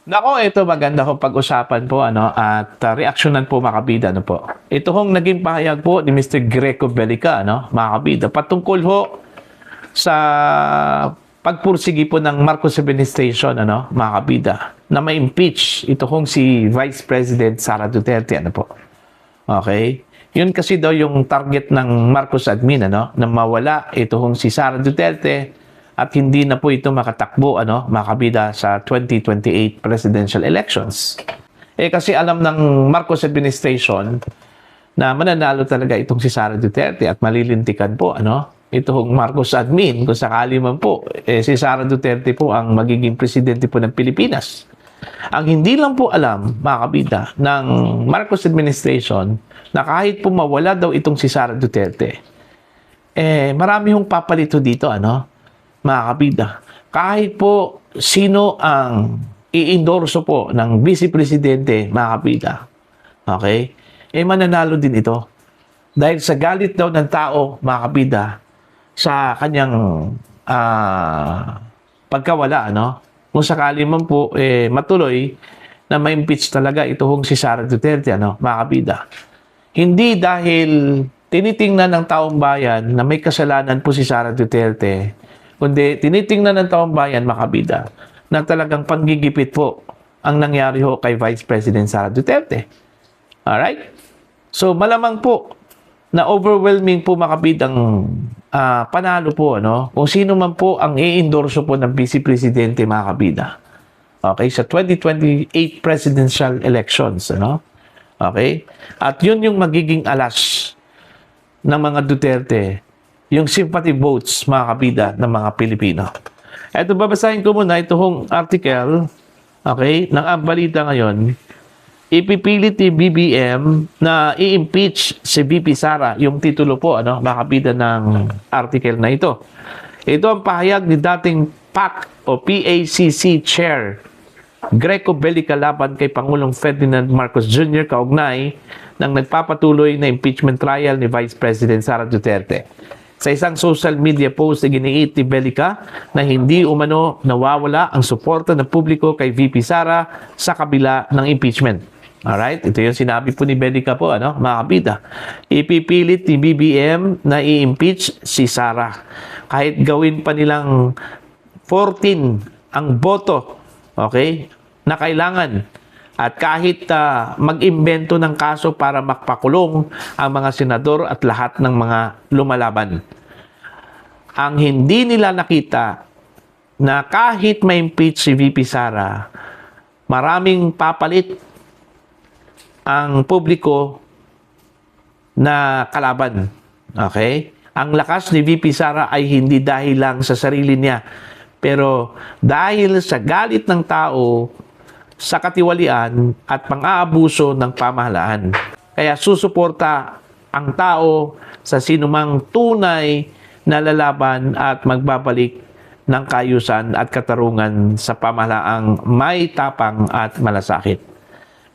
Nako, ito maganda ko pag-usapan po at reaksyonan po mga kabida po. Ito hong naging pahayag po ni Mr. Greco Belica mga kabida patungkol ho sa pagpursigi po ng Marcos administration mga kabida na ma-impeach ito hong si Vice President Sara Duterte po. Okay? Yun kasi daw yung target ng Marcos admin na mawala ito hong si Sara Duterte at hindi na po ito makatakbo mga kabida sa 2028 presidential elections. Kasi alam ng Marcos administration na mananalo talaga itong si Sara Duterte at malilintikan po itong Marcos admin kung sakali man po si Sara Duterte po ang magiging presidente po ng Pilipinas. Ang hindi lang po alam mga kabida ng Marcos administration na kahit po mawala daw itong si Sara Duterte, marami hong papalito dito mga kabida. Kahit po sino ang i-endorso po ng Vice Presidente, mga kabida, okay, mananalo din ito. Dahil sa galit daw ng tao, mga kabida, sa kanyang pagkawala, kung sakali man po matuloy na ma-impeach talaga ito hong si Sara Duterte, mga kabida. Hindi dahil tinitingnan ng taong bayan na may kasalanan po si Sara Duterte, kundi tinitingnan ng taong bayan, makabida, na talagang panggigipit po ang nangyari ho kay Vice President Sara Duterte. Alright? So, malamang po na overwhelming po makabidang panalo po, kung sino man po ang i-endorso po ng Vice Presidente, makabida. Okay? Sa 2028 presidential elections, Okay? At yun yung magiging alas ng mga Duterte, yung sympathy votes, mga kabida, ng mga Pilipino. Ito, babasahin ko muna itong article, okay, ng Ang Balita Ngayon. Ipipilit ni BBM na i-impeach si VP Sara, yung titulo po, mga kabida ng article na ito. Ito ang pahayag ni dating PAC o PACC Chair Greco Belica laban kay Pangulong Ferdinand Marcos Jr. kaugnay ng nagpapatuloy na impeachment trial ni Vice President Sara Duterte. Sa isang social media post, iginiit ni Belica na hindi umano nawawala ang suporta ng publiko kay VP Sara sa kabila ng impeachment. Alright? Ito yung sinabi po ni Belica po, mga kabida. Ipipilit ni BBM na i-impeach si Sara. Kahit gawin pa nilang 14 ang boto, okay, na kailangan. At kahit mag-imbento ng kaso para makpakulong ang mga senador at lahat ng mga lumalaban. Ang hindi nila nakita na kahit may impeach si VP Sara, maraming papalit ang publiko na kalaban. Okay? Ang lakas ni VP Sara ay hindi dahil lang sa sarili niya, pero dahil sa galit ng tao sa katiwalian at pang-aabuso ng pamahalaan. Kaya susuporta ang tao sa sinumang tunay na lalaban at magbabalik ng kaayusan at katarungan sa pamahalaang may tapang at malasakit.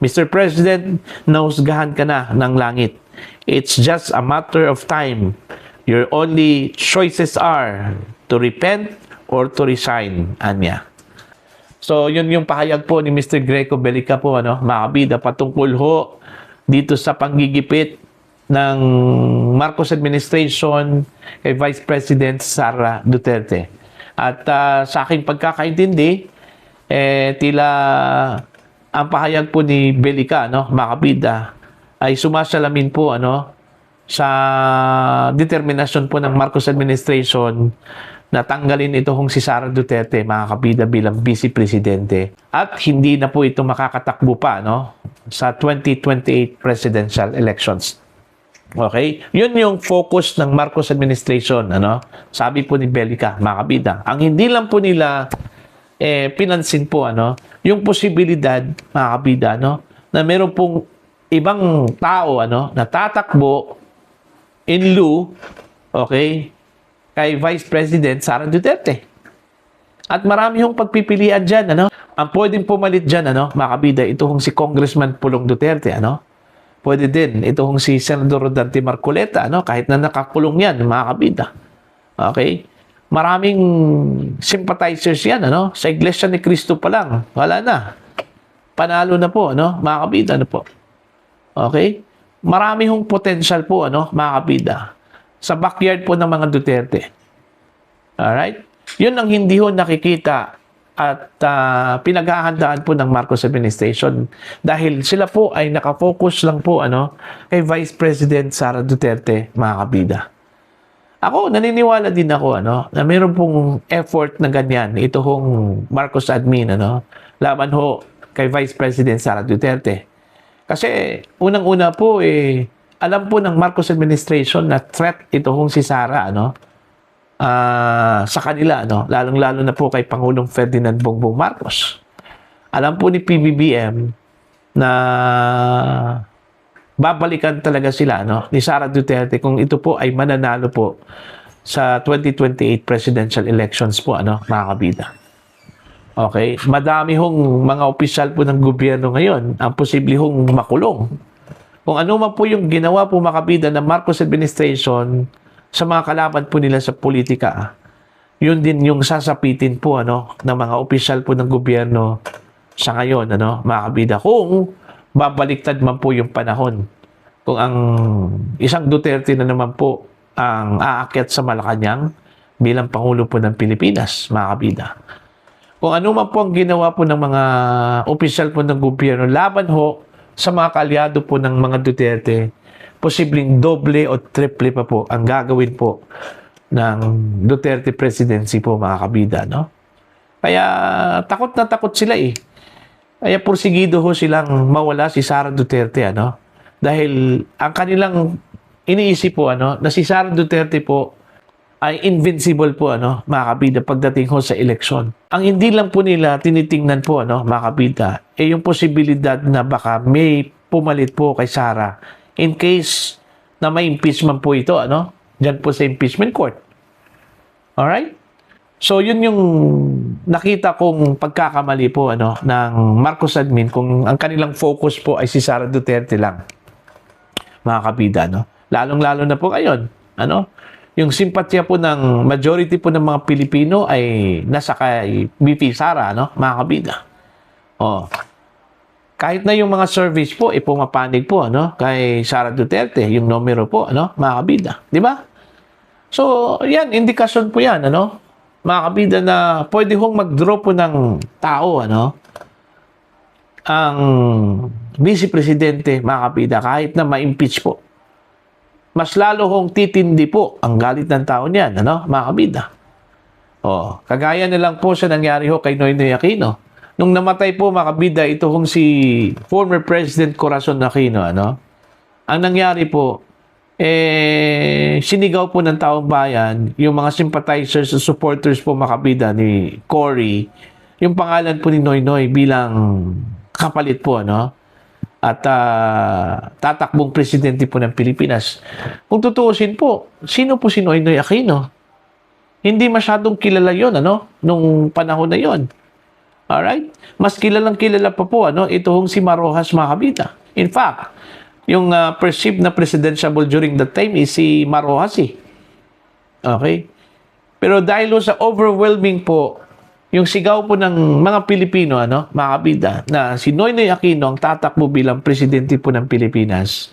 Mr. President, nahusgahan ka na ng langit. It's just a matter of time. Your only choices are to repent or to resign, anya. So, yun yung pahayag po ni Mr. Greco Belica po, mga kabida, patungkol ho dito sa panggigipit ng Marcos administration kay Vice President Sara Duterte. At sa aking pagkakaintindi, tila ang pahayag po ni Belica, mga kabida, ay sumasalamin po sa determinasyon po ng Marcos administration na tanggalin ito kung si Sara Duterte, mga kabida, bilang Vice Presidente. At hindi na po ito makakatakbo pa sa 2028 presidential elections. Okay? Yun yung focus ng Marcos administration. Sabi po ni Belica, mga kabida. Ang hindi lang po nila pinansin po yung posibilidad, mga kabida, na meron pong ibang tao na tatakbo in lieu, okay, kay Vice President Sara Duterte. At marami yung pagpipilian dyan, Ang pwedeng pumalit dyan, mga kabida, ito hong si Congressman Pulong Duterte, Pwede din, ito hong si Senador Rodante Marcoleta, Kahit na nakakulong yan, mga kabida. Okay? Maraming sympathizers yan, Sa Iglesia ni Cristo pa lang, wala na. panalo na po, ano, mga kabida, ano po. Okay? Marami hong potential po, ano, mga kabida, sa backyard po ng mga Duterte. Alright? Yun ang hindi ho nakikita at pinaghahandaan po ng Marcos administration dahil sila po ay nakafocus lang po ano kay Vice President Sara Duterte, mga kabida. Ako, naniniwala din ako ano na mayroon pong effort na ganyan ito hong Marcos admin ano laban ho kay Vice President Sara Duterte. Kasi unang-una po alam po ng Marcos administration na threat ito hong si Sara ano sa kanila, no? Lalong-lalo na po kay Pangulong Ferdinand Bongbong Marcos. Alam po ni PBBM na babalikan talaga sila, no? Ni Sara Duterte kung ito po ay mananalo po sa 2028 presidential elections po, ano, mga kabida. Okay? Madami hong mga opisyal po ng gobyerno ngayon ang posible hong makulong. Kung ano man po yung ginawa po, mga kabida, ng Marcos administration sa mga kalaban po nila sa politika, yun din yung sasapitin po ano ng mga opisyal po ng gobyerno sa ngayon, ano, mga kabida, kung babaliktad man po yung panahon. Kung ang isang Duterte na naman po ang aakyat sa Malacanang bilang Pangulo po ng Pilipinas, mga kabida. Kung ano man po ang ginawa po ng mga opisyal po ng gobyerno laban ho sa mga kaalyado po ng mga Duterte, posibleng doble o triple pa po ang gagawin po ng Duterte presidency po, mga kabida, no? Kaya takot na takot sila Kaya porsigido ho silang mawala si Sara Duterte, ano? Dahil ang kanilang iniisip po, ano, na si Sara Duterte po ay invincible po, ano, mga kabida, pagdating ho sa eleksyon. Ang hindi lang po nila tinitingnan po, ano, mga kabida, yung posibilidad na baka may pumalit po kay Sara in case na may impeachment po ito, ano? Diyan po sa impeachment court. Alright? So, yun yung nakita kong pagkakamali po, ano, ng Marcos admin kung ang kanilang focus po ay si Sara Duterte lang. Mga kabida, no? Lalong-lalo na po ngayon, ano? Yung simpatya po ng majority po ng mga Pilipino ay nasa kay BP Sara, no? Mga kabida. Oh. Kahit na yung mga service po, pumapanig po, ano, kay Sara Duterte, yung numero po, ano, mga kabida. Di ba? So, yan, indikasyon po yan, ano, mga kabida, na pwede hong mag-draw po ng tao, ano, ang Vice Presidente, mga kabida, kahit na ma-impeach po. Mas lalo hong titindi po ang galit ng tao niyan, ano, mga kabida. O, kagaya na lang po sa nangyari ho kay Noynoy Aquino. Nung namatay po, mga kabida, ito hong si former President Corazon Aquino, ano? Ang nangyari po, sinigaw po ng taong bayan, yung mga sympathizers at supporters po, mga kabida, ni Cory, yung pangalan po ni Noynoy bilang kapalit po, ano? At tatakbong presidente po ng Pilipinas. Kung tutuusin po, sino po si Noynoy Aquino? Hindi masyadong kilala yon, ano? Nung panahon na yon. Alright? Mas kilalang kilala pa po, ano, ito hong si Marojas, mga kabida. In fact, yung perceived na presidentiable during that time is si Marojas, Okay? Pero dahil sa overwhelming po, yung sigaw po ng mga Pilipino, ano, mga kabida, na si Noynoy Aquino ang tatakbo bilang presidente po ng Pilipinas,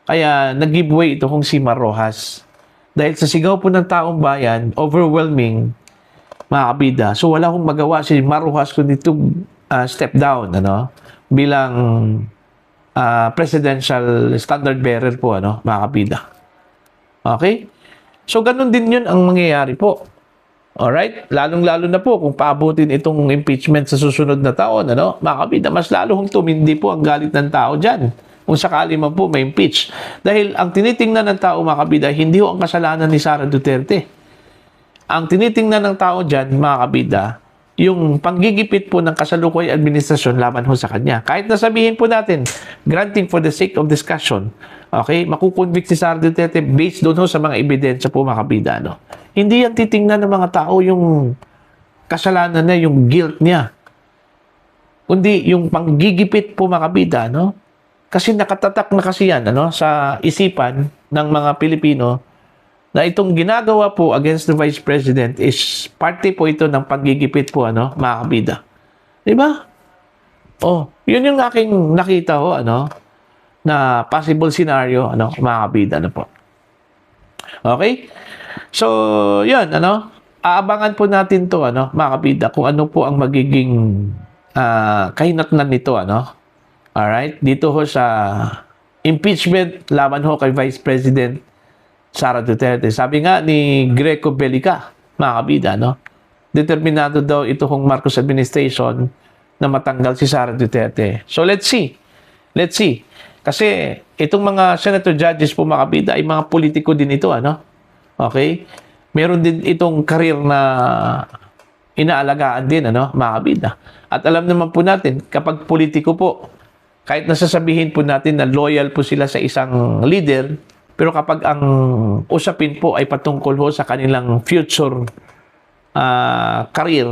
kaya nag-giveaway ito kung si Marojas. Dahil sa sigaw po ng taong bayan, overwhelming, mga kabida. So, wala akong magawa si Marojas kundi to step down, ano, bilang presidential standard bearer po, ano, mga kabida. Okay? So, ganun din yun ang mangyayari po. Alright? Lalong-lalo na po kung paabutin itong impeachment sa susunod na taon, ano, mga kabida, mas lalo hong tumindi po ang galit ng tao dyan. Kung sakali man po may impeach. Dahil ang tinitingnan ng tao, mga kabida, hindi ho ang kasalanan ni Sara Duterte. Ang tinitingnan ng tao dyan, mga kabida, yung panggigipit po ng kasalukuy administrasyon laban ho sa kanya. Kahit nasabihin po natin, granting for the sake of discussion, okay, makukonvict si Sara Duterte based doon ho sa mga ebidensya po, mga kabida, no? Hindi yan titingnan ng mga tao yung kasalanan niya, yung guilt niya. Kundi yung panggigipit po, mga kabida, no? Kasi nakatatak na kasi yan, ano, sa isipan ng mga Pilipino na itong ginagawa po against the Vice President is parte po ito ng paggigipit po, ano, mga kabida. Diba? Oh, yun yung aking nakita ho, ano, na possible scenario, ano, mga kabida, ano po. Okay? So, yun, ano, aabangan po natin to, ano, mga kabida, kung ano po ang magiging kahinatnan nito, ano. Alright? Dito ho sa impeachment laban ho kay Vice President Sara Duterte. Sabi nga ni Greco Belica, mga kabida, no? Determinado daw ito kung Marcos administration na matanggal si Sara Duterte. So, let's see. Let's see. Kasi itong mga senator judges po, mga kabida, ay mga politiko din ito, ano? Okay? Meron din itong karir na inaalagaan din, ano, mga kabida. At alam naman po natin, kapag politiko po, kahit nasasabihin po natin na loyal po sila sa isang leader, pero kapag ang usapin po ay patungkol ho sa kanilang future career,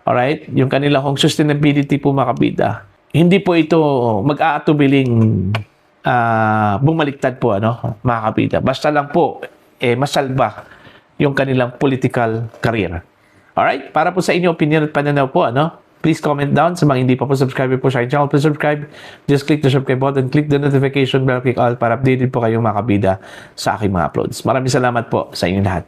alright, yung kanilang sustainability po, mga kabida, hindi po ito mag-aatubiling bumaliktad po, ano, mga kabida. Basta lang po, masalba yung kanilang political career. Alright? Para po sa inyo, opinion at pananaw po, ano, please comment down. Sa mga hindi pa po subscribe po sa aking channel, please subscribe. Just click the subscribe button, click the notification bell, click all para updated po kayong mga kabida sa aking mga uploads. Maraming salamat po sa inyong lahat.